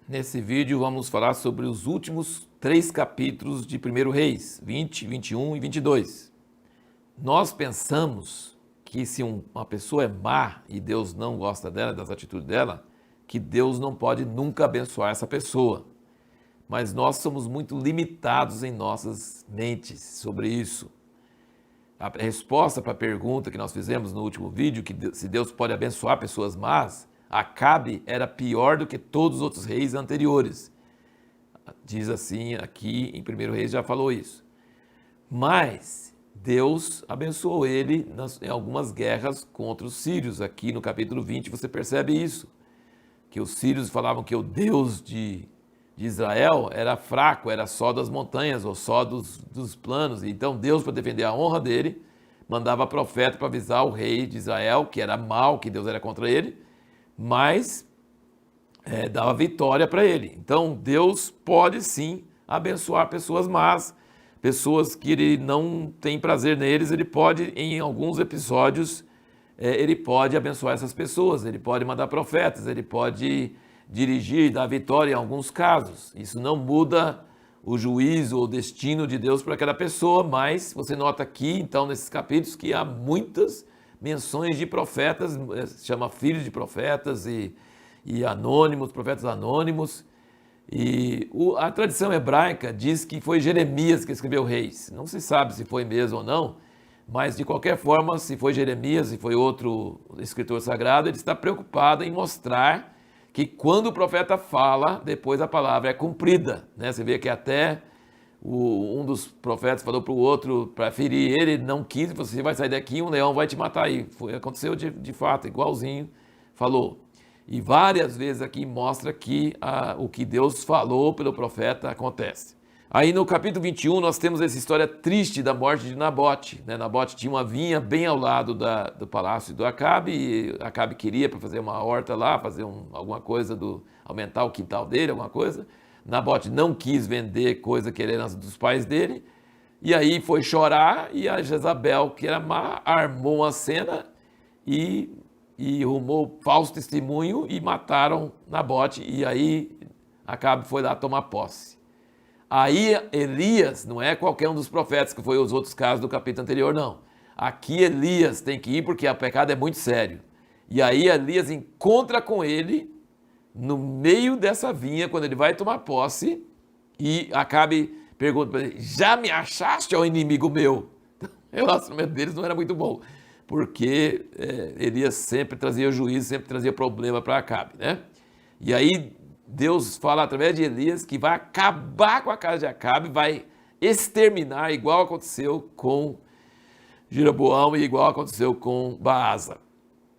Nesse vídeo vamos falar sobre os últimos 3 capítulos de 1 Reis, 20, 21 e 22. Nós pensamos que se uma pessoa é má e Deus não gosta dela, das atitudes dela, que Deus não pode nunca abençoar essa pessoa. Mas nós somos muito limitados em nossas mentes sobre isso. A resposta para a pergunta que nós fizemos no último vídeo, que se Deus pode abençoar pessoas más, Acabe era pior do que todos os outros reis anteriores. Diz assim aqui em 1 Reis, já falou isso. Mas Deus abençoou ele em algumas guerras contra os sírios. Aqui no capítulo 20 você percebe isso. Que os sírios falavam que o Deus de Israel era fraco, era só das montanhas ou só dos planos. Então Deus, para defender a honra dele, mandava profeta para avisar o rei de Israel, que era mau, que Deus era contra ele, mas dava vitória para ele. Então Deus pode sim abençoar pessoas más, pessoas que ele não tem prazer neles, ele pode, em alguns episódios, ele pode abençoar essas pessoas, ele pode mandar profetas, ele pode dirigir, dar vitória em alguns casos. Isso não muda o juízo ou o destino de Deus para aquela pessoa, mas você nota aqui, então, nesses capítulos, que há muitas menções de profetas, se chama filhos de profetas e anônimos, profetas anônimos. E a tradição hebraica diz que foi Jeremias que escreveu Reis. Não se sabe se foi mesmo ou não, mas de qualquer forma, se foi Jeremias, se foi outro escritor sagrado, ele está preocupado em mostrar que quando o profeta fala, depois a palavra é cumprida, né? Você vê que até um dos profetas falou para o outro para ferir ele não quis, você vai sair daqui, um leão vai te matar. E aconteceu de fato, igualzinho falou. E várias vezes aqui mostra que o que Deus falou pelo profeta acontece. Aí no capítulo 21 nós temos essa história triste da morte de Nabote, né? Nabote tinha uma vinha bem ao lado do palácio do Acabe, e Acabe queria para fazer uma horta lá, fazer alguma coisa, aumentar o quintal dele, alguma coisa. Nabote não quis vender coisa que era herança dos pais dele, e aí foi chorar, e a Jezabel, que era má, armou uma cena e arrumou falso testemunho e mataram Nabote, e aí Acabe foi lá tomar posse. Aí Elias, não é qualquer um dos profetas que foi os outros casos do capítulo anterior, não. Aqui Elias tem que ir porque o pecado é muito sério. E aí Elias encontra com ele no meio dessa vinha, quando ele vai tomar posse, e Acabe pergunta para ele: já me achaste, ó inimigo meu? Então, o relacionamento deles não era muito bom, porque Elias sempre trazia juízo, sempre trazia problema para Acabe, né? E aí Deus fala através de Elias que vai acabar com a casa de Acabe, vai exterminar, igual aconteceu com Jeroboão e igual aconteceu com Baasa.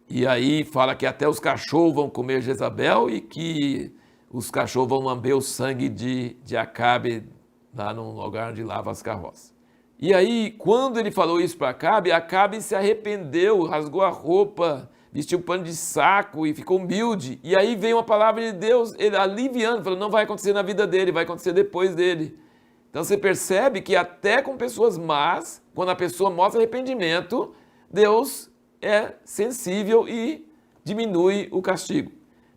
E aí fala que até os cachorros vão comer Jezabel e que os cachorros vão lamber o sangue de Acabe lá no lugar onde lava as carroças. E aí, quando ele falou isso para Acabe, Acabe se arrependeu, rasgou a roupa, vestiu um pano de saco e ficou humilde. E aí veio uma palavra de Deus, ele aliviando, falando: não vai acontecer na vida dele, vai acontecer depois dele. Então você percebe que até com pessoas más, quando a pessoa mostra arrependimento, Deus é sensível e diminui o castigo.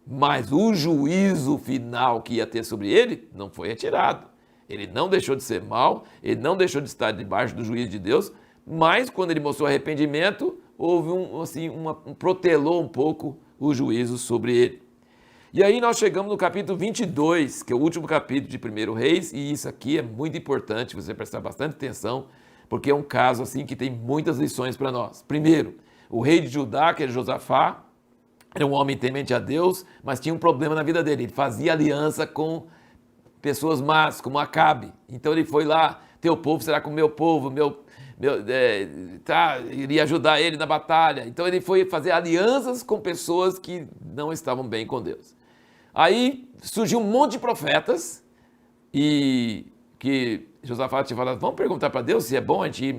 Mas o juízo final que ia ter sobre ele não foi retirado. Ele não deixou de ser mau, ele não deixou de estar debaixo do juízo de Deus, mas quando ele mostrou arrependimento, houve protelou um pouco o juízo sobre ele. E aí nós chegamos no capítulo 22, que é o último capítulo de 1 Reis, e isso aqui é muito importante você prestar bastante atenção, porque é um caso assim que tem muitas lições para nós. Primeiro, o rei de Judá, que era Josafá, era um homem temente a Deus, mas tinha um problema na vida dele. Ele fazia aliança com pessoas más, como Acabe. Então ele foi lá: teu povo será como meu povo, iria ajudar ele na batalha. Então ele foi fazer alianças com pessoas que não estavam bem com Deus. Aí surgiu um monte de profetas, e que Josafá tinha falado: vamos perguntar para Deus se é bom a gente ir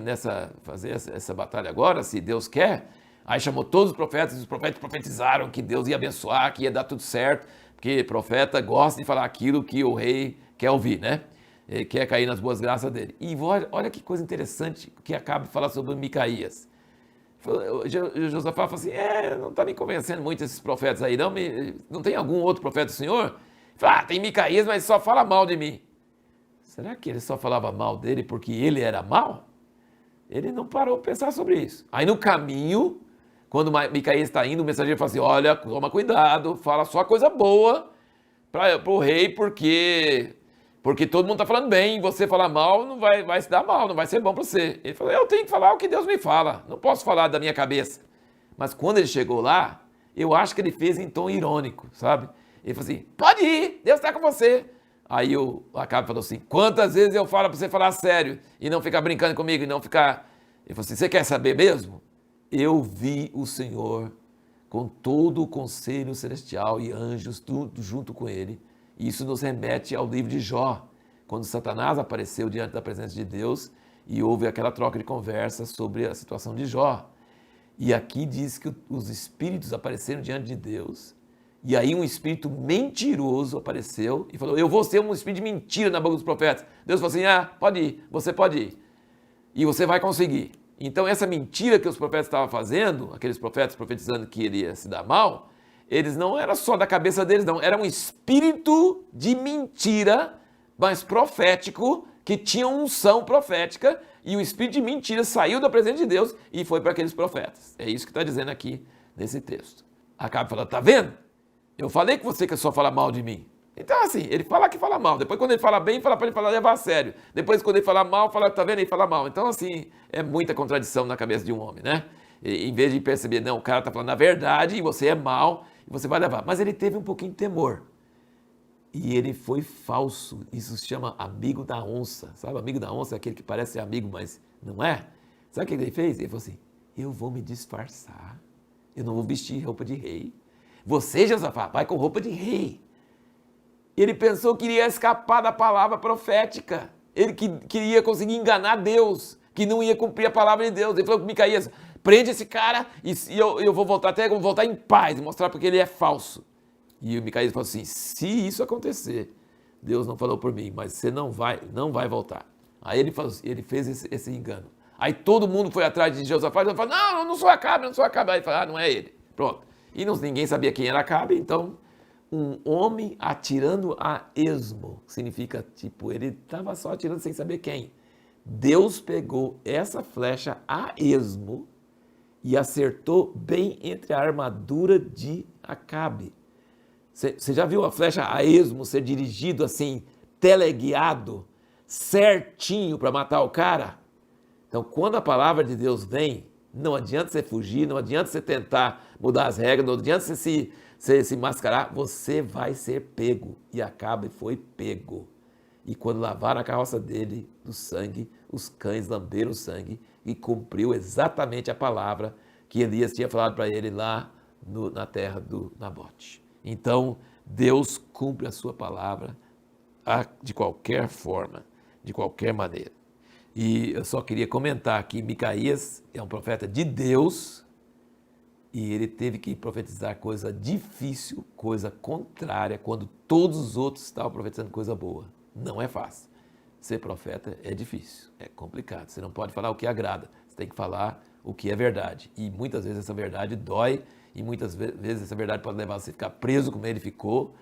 fazer essa batalha agora, se Deus quer. Aí chamou todos os profetas, e os profetas profetizaram que Deus ia abençoar, que ia dar tudo certo, porque profeta gosta de falar aquilo que o rei quer ouvir, né? Ele quer cair nas boas graças dele. E olha que coisa interessante que Acabe falar sobre Micaías. Josafá falou assim: não está me convencendo muito esses profetas aí, não tem algum outro profeta do Senhor? Ah, tem Micaías, mas só fala mal de mim. Será que ele só falava mal dele porque ele era mal? Ele não parou para pensar sobre isso. Aí no caminho, quando Micaías está indo, o mensageiro fala assim, olha, toma cuidado, fala só coisa boa para o rei, porque todo mundo está falando bem, você falar mal não vai se dar mal, não vai ser bom para você. Ele falou, eu tenho que falar o que Deus me fala, não posso falar da minha cabeça. Mas quando ele chegou lá, eu acho que ele fez em tom irônico, sabe? Ele falou assim, pode ir, Deus está com você. Aí o Acabe falou assim, quantas vezes eu falo para você falar sério e não ficar brincando comigo e não ficar... Ele falou assim, você quer saber mesmo? Eu vi o Senhor com todo o conselho celestial e anjos, tudo junto com ele. E isso nos remete ao livro de Jó, quando Satanás apareceu diante da presença de Deus e houve aquela troca de conversa sobre a situação de Jó. E aqui diz que os espíritos apareceram diante de Deus. E aí um espírito mentiroso apareceu e falou, eu vou ser um espírito de mentira na boca dos profetas. Deus falou assim, pode ir, você pode ir. E você vai conseguir. Então essa mentira que os profetas estavam fazendo, aqueles profetas profetizando que ele ia se dar mal, eles não era só da cabeça deles, não. Era um espírito de mentira, mas profético, que tinha unção profética, e o espírito de mentira saiu da presença de Deus e foi para aqueles profetas. É isso que está dizendo aqui nesse texto. Acabe falando, tá vendo? Eu falei que você quer só falar mal de mim. Então assim, ele fala que fala mal. Depois quando ele fala bem, fala para ele falar, levar a sério. Depois quando ele fala mal, fala, tá vendo? Ele fala mal. Então assim, é muita contradição na cabeça de um homem, né? Em vez de perceber, não, o cara tá falando a verdade e você é mal e você vai levar. Mas ele teve um pouquinho de temor. E ele foi falso. Isso se chama amigo da onça. Sabe, amigo da onça é aquele que parece ser amigo, mas não é? Sabe o que ele fez? Ele falou assim, eu vou me disfarçar. Eu não vou vestir roupa de rei. Você, Josafá, vai com roupa de rei. Ele pensou que iria escapar da palavra profética. Ele queria conseguir enganar Deus, que não ia cumprir a palavra de Deus. Ele falou com Micaías, prende esse cara e eu vou voltar até, vou voltar em paz e mostrar porque ele é falso. E o Micaías falou assim, se isso acontecer, Deus não falou por mim, mas você não vai voltar. Aí ele fez esse engano. Aí todo mundo foi atrás de Josafá e falou, não, eu não sou Acabe, não sou Acabe. Aí ele falou, não é ele. Pronto. E ninguém sabia quem era Acabe, então um homem atirando a esmo, significa tipo, ele estava só atirando sem saber quem. Deus pegou essa flecha a esmo e acertou bem entre a armadura de Acabe. Você já viu a flecha a esmo ser dirigido assim, teleguiado, certinho para matar o cara? Então, quando a palavra de Deus vem, não adianta você fugir, não adianta você tentar mudar as regras, não adianta você se mascarar, você vai ser pego. E Acabe foi pego. E quando lavaram a carroça dele do sangue, os cães lamberam o sangue e cumpriu exatamente a palavra que Elias tinha falado para ele lá na terra do Nabote. Então, Deus cumpre a sua palavra de qualquer forma, de qualquer maneira. E eu só queria comentar que Micaías é um profeta de Deus e ele teve que profetizar coisa difícil, coisa contrária, quando todos os outros estavam profetizando coisa boa. Não é fácil. Ser profeta é difícil, é complicado. Você não pode falar o que agrada, você tem que falar o que é verdade. E muitas vezes essa verdade dói e muitas vezes essa verdade pode levar você a ficar preso como ele ficou.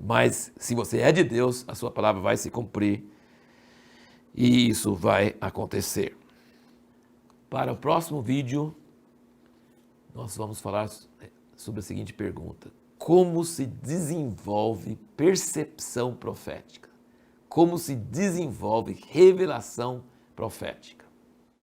Mas se você é de Deus, a sua palavra vai se cumprir. E isso vai acontecer. Para o próximo vídeo, nós vamos falar sobre a seguinte pergunta. Como se desenvolve percepção profética? Como se desenvolve revelação profética?